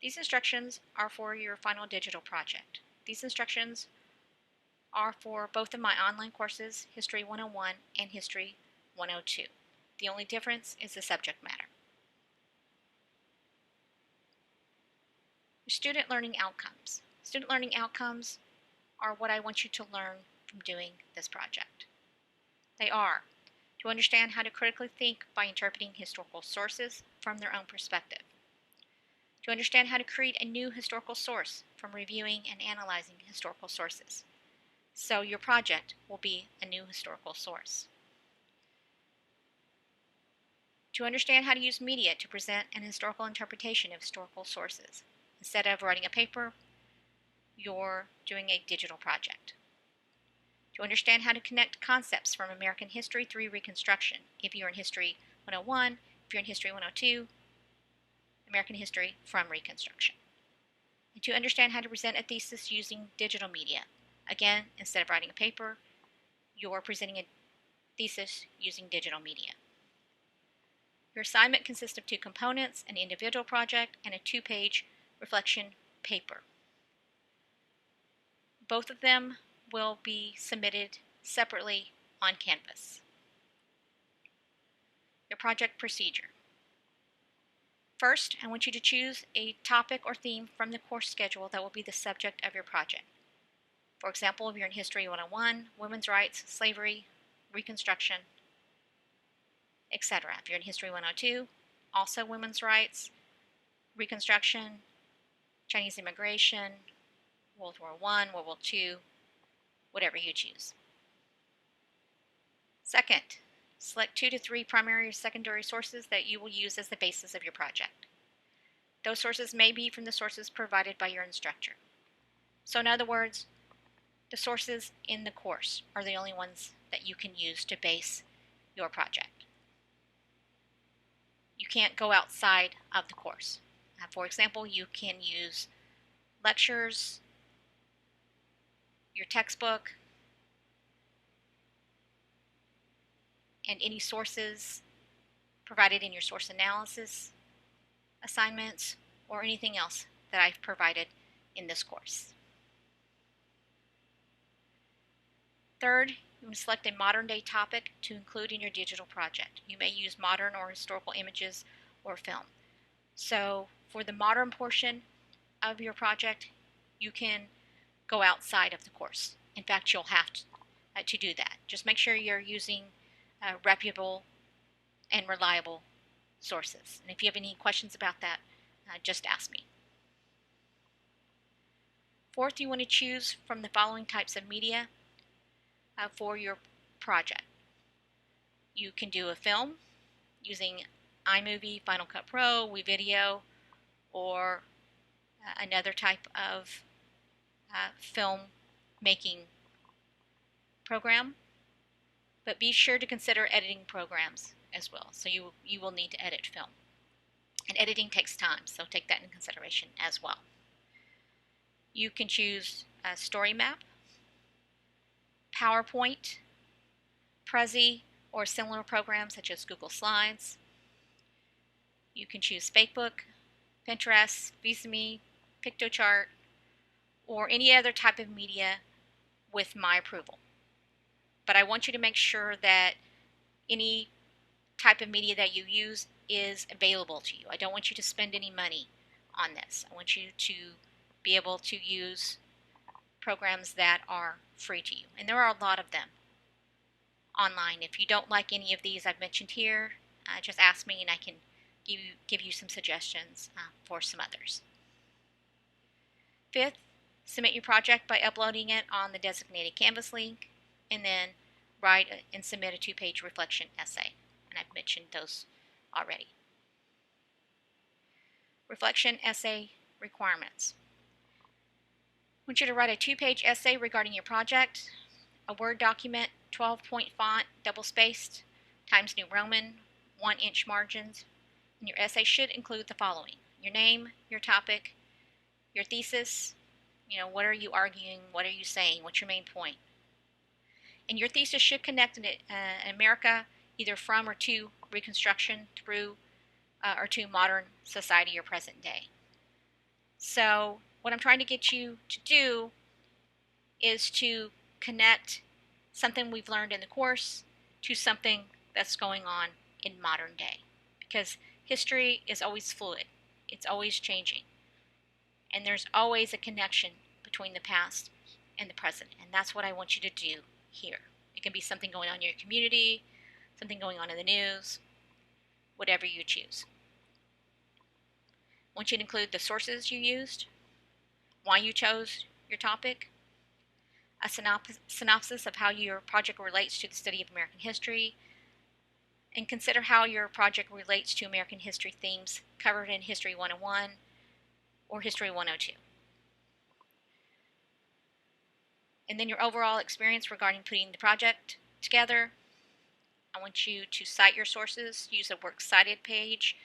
These instructions are for your final digital project. These instructions are for both of my online courses, History 101 and History 102. The only difference is the subject matter. Student learning outcomes. Student learning outcomes are what I want you to learn from doing this project. They are to understand how to critically think by interpreting historical sources from their own perspective, to understand how to create a new historical source from reviewing and analyzing historical sources. So your project will be a new historical source. To understand how to use media to present an historical interpretation of historical sources. Instead of writing a paper, you're doing a digital project. To understand how to connect concepts from American history through Reconstruction. If you're in History 101, if you're in History 102, American history from Reconstruction. And to understand how to present a thesis using digital media. Again, instead of writing a paper, you're presenting a thesis using digital media. Your assignment consists of 2 components, an individual project and a 2-page reflection paper. Both of them will be submitted separately on Canvas. Your project procedure. First, I want you to choose a topic or theme from the course schedule that will be the subject of your project. For example, if you're in History 101, women's rights, slavery, Reconstruction, etc. If you're in History 102, also women's rights, Reconstruction, Chinese immigration, World War I, World War II, whatever you choose. Second, select 2 to 3 primary or secondary sources that you will use as the basis of your project. Those sources may be from the sources provided by your instructor. So in other words, the sources in the course are the only ones that you can use to base your project. You can't go outside of the course. For example, you can use lectures, your textbook, and any sources provided in your source analysis assignments or anything else that I've provided in this course. Third, you must select a modern day topic to include in your digital project. You may use modern or historical images or film. So for the modern portion of your project, you can go outside of the course. In fact, you'll have to do that. Just make sure you're using reputable and reliable sources. And if you have any questions about that, just ask me. Fourth, you want to choose from the following types of media for your project. You can do a film using iMovie, Final Cut Pro, WeVideo, or another type of film making program. But be sure to consider editing programs as well. So you will need to edit film. And editing takes time, so take that into consideration as well. You can choose a story map, PowerPoint, Prezi, or similar programs such as Google Slides. You can choose Facebook, Pinterest, Visme, Pictochart, or any other type of media with my approval. But I want you to make sure that any type of media that you use is available to you. I don't want you to spend any money on this. I want you to be able to use programs that are free to you. And there are a lot of them online. If you don't like any of these I've mentioned here, just ask me and I can give you some suggestions for some others. Fifth, submit your project by uploading it on the designated Canvas link, and then write and submit a 2-page reflection essay. And I've mentioned those already. Reflection essay requirements. I want you to write a 2-page essay regarding your project, a Word document, 12-point font, double-spaced, Times New Roman, 1-inch margins. And your essay should include the following: your name, your topic, your thesis, what are you arguing, what are you saying, what's your main point. And your thesis should connect America either from or to Reconstruction through or to modern society or present day. So what I'm trying to get you to do is to connect something we've learned in the course to something that's going on in modern day. Because history is always fluid, it's always changing, and there's always a connection between the past and the present. And that's what I want you to do here. It can be something going on in your community, something going on in the news, whatever you choose. I want you to include the sources you used, why you chose your topic, a synopsis of how your project relates to the study of American history, and consider how your project relates to American history themes covered in History 101 or History 102. And then your overall experience regarding putting the project together. I want you to cite your sources, use a works cited page.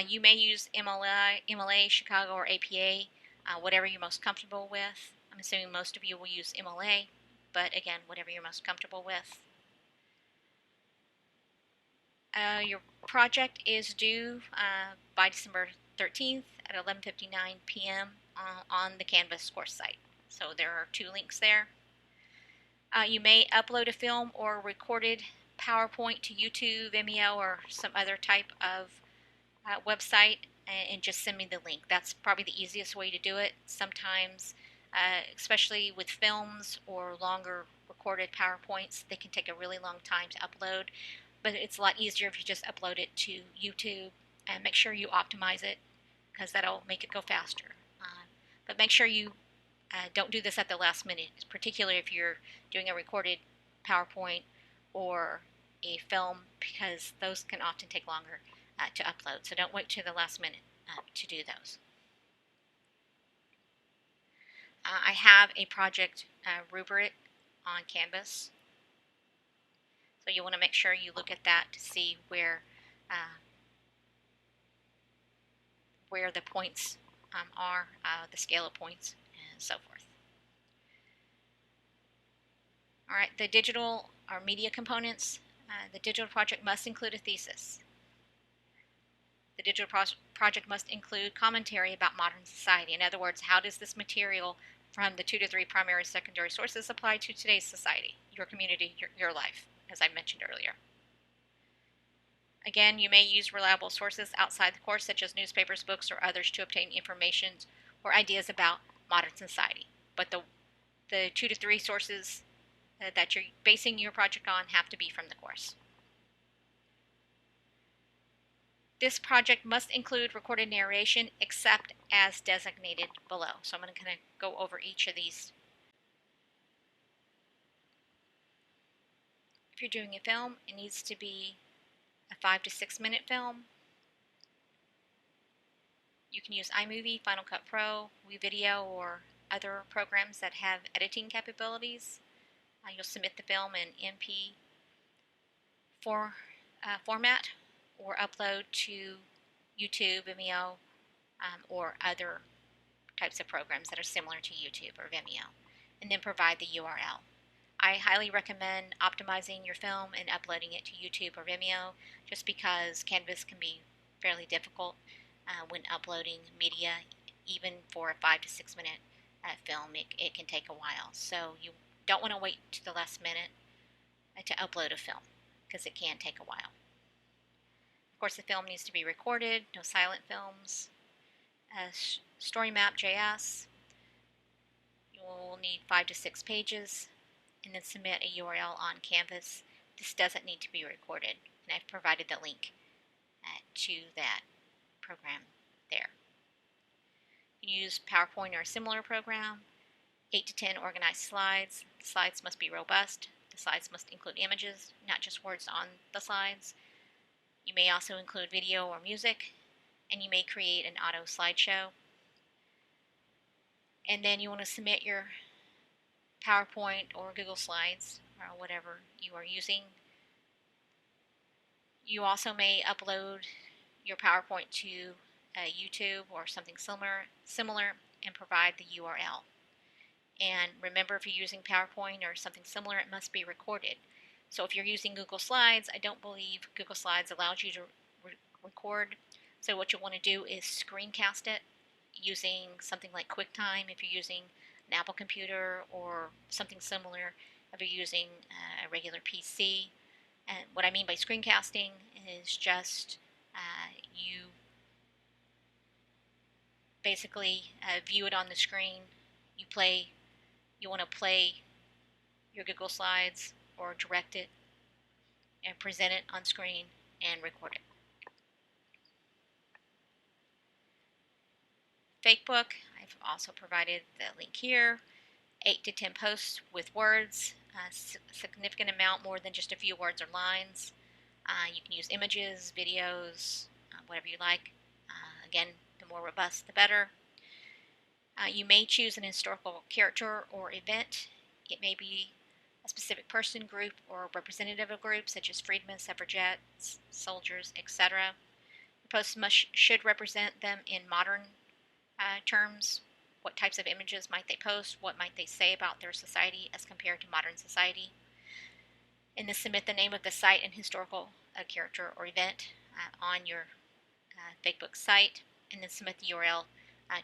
You may use MLA, Chicago, or APA, whatever you're most comfortable with. I'm assuming most of you will use MLA, but again, whatever you're most comfortable with. Your project is due by December 13th at 11:59 p.m. On the Canvas course site. So there are 2 links there. You may upload a film or recorded PowerPoint to YouTube, Vimeo, or some other type of website and just send me the link. That's probably the easiest way to do it. Sometimes, especially with films or longer recorded PowerPoints, they can take a really long time to upload, but it's a lot easier if you just upload it to YouTube and make sure you optimize it because that'll make it go faster. But make sure you don't do this at the last minute, particularly if you're doing a recorded PowerPoint or a film, because those can often take longer to upload. So don't wait to the last minute to do those. I have a project rubric on Canvas, so you want to make sure you look at that to see where the points are, the scale of points, and so forth. All right, the digital or media components. The digital project must include a thesis. The digital project must include commentary about modern society. In other words, how does this material from the 2 to 3 primary and secondary sources apply to today's society, your community, your life, as I mentioned earlier. Again, you may use reliable sources outside the course, such as newspapers, books, or others, to obtain information or ideas about modern society. But the 2 to 3 sources that you're basing your project on have to be from the course. This project must include recorded narration except as designated below. So I'm going to kind of go over each of these. If you're doing a film, it needs to be a 5 to 6 minute film. You can use iMovie, Final Cut Pro, WeVideo, or other programs that have editing capabilities. You'll submit the film in MP4 format or upload to YouTube, Vimeo, or other types of programs that are similar to YouTube or Vimeo, and then provide the URL. I highly recommend optimizing your film and uploading it to YouTube or Vimeo, just because Canvas can be fairly difficult when uploading media. Even for a 5 to 6 minute film, it can take a while. So you don't want to wait to the last minute to upload a film, because it can take a while. Of course, the film needs to be recorded, no silent films. StoryMap.js, you will need 5 to 6 pages, and then submit a URL on Canvas. This doesn't need to be recorded, and I've provided the link to that program there. You can use PowerPoint or a similar program. 8 to 10 organized slides. The slides must be robust. The slides must include images, not just words on the slides. You may also include video or music, and you may create an auto slideshow. And then you want to submit your PowerPoint or Google Slides or whatever you are using. You also may upload your PowerPoint to YouTube or something similar and provide the URL. And remember, if you're using PowerPoint or something similar, it must be recorded. So if you're using Google Slides, I don't believe Google Slides allows you to record. So what you want to do is screencast it using something like QuickTime, if you're using an Apple computer or something similar, if you're using a regular PC. And what I mean by screencasting is just you basically view it on the screen. You want to play your Google Slides or direct it and present it on screen and record it. Fakebook, I've also provided the link here. 8 to 10 posts with words, a significant amount more than just a few words or lines. You can use images, videos, whatever you like. Again, the more robust, the better. You may choose an historical character or event. It may be a specific person, group, or representative of groups such as freedmen, suffragettes, soldiers, etc. The posts should represent them in modern terms. What types of images might they post? What might they say about their society as compared to modern society? And then submit the name of the site and historical character or event on your Facebook site, and then submit the URL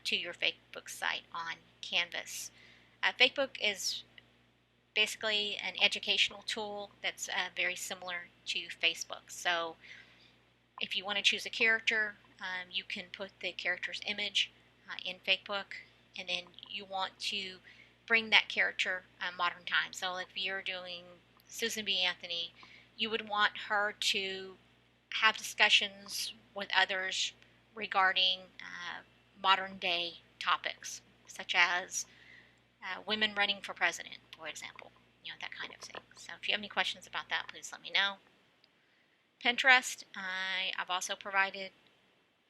to your Facebook site on Canvas. Facebook is basically an educational tool that's very similar to Facebook. So if you want to choose a character, you can put the character's image in Facebook, and then you want to bring that character modern times. So if you're doing Susan B. Anthony, you would want her to have discussions with others regarding modern day topics, such as women running for president, for example, that kind of thing. So if you have any questions about that, please let me know. Pinterest, I've also provided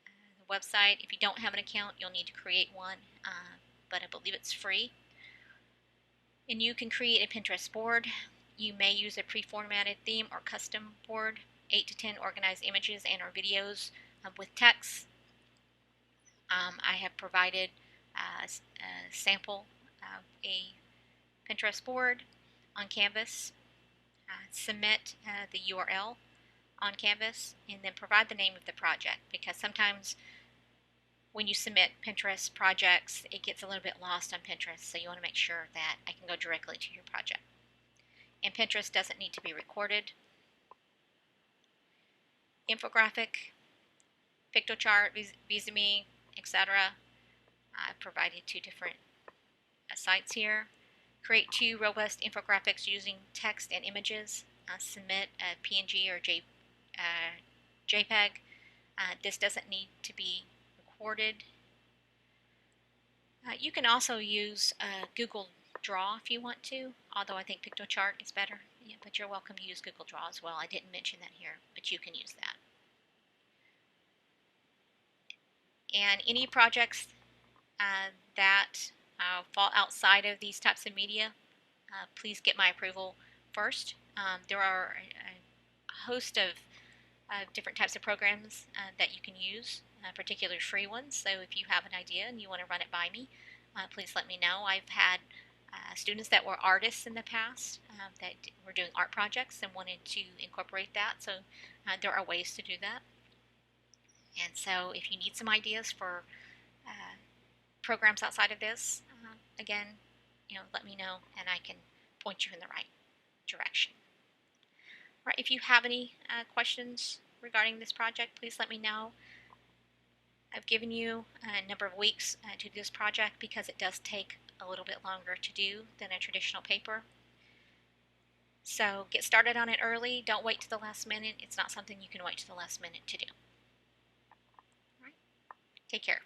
the website. If you don't have an account, you'll need to create one, but I believe it's free. And you can create a Pinterest board. You may use a pre-formatted theme or custom board. 8 to 10 organized images and or videos with text. I have provided a sample of a Pinterest board on Canvas. Submit the URL on Canvas, and then provide the name of the project, because sometimes when you submit Pinterest projects, it gets a little bit lost on Pinterest, so you want to make sure that I can go directly to your project. And Pinterest doesn't need to be recorded. Infographic, Pictochart, Visimi, etc. I've provided 2 different sites here. Create 2 robust infographics using text and images. Submit a PNG or JPEG. This doesn't need to be recorded. You can also use Google Draw if you want to, although I think Pictochart is better. Yeah, but you're welcome to use Google Draw as well. I didn't mention that here, but you can use that. And any projects that fall outside of these types of media, please get my approval first. There are a host of different types of programs that you can use, particularly free ones. So if you have an idea and you want to run it by me, please let me know. I've had students that were artists in the past that were doing art projects and wanted to incorporate that. So there are ways to do that. And so if you need some ideas for programs outside of this, again, let me know and I can point you in the right direction. All right, if you have any questions regarding this project, please let me know. I've given you a number of weeks to do this project because it does take a little bit longer to do than a traditional paper. So get started on it early. Don't wait to the last minute. It's not something you can wait to the last minute to do. All right, take care.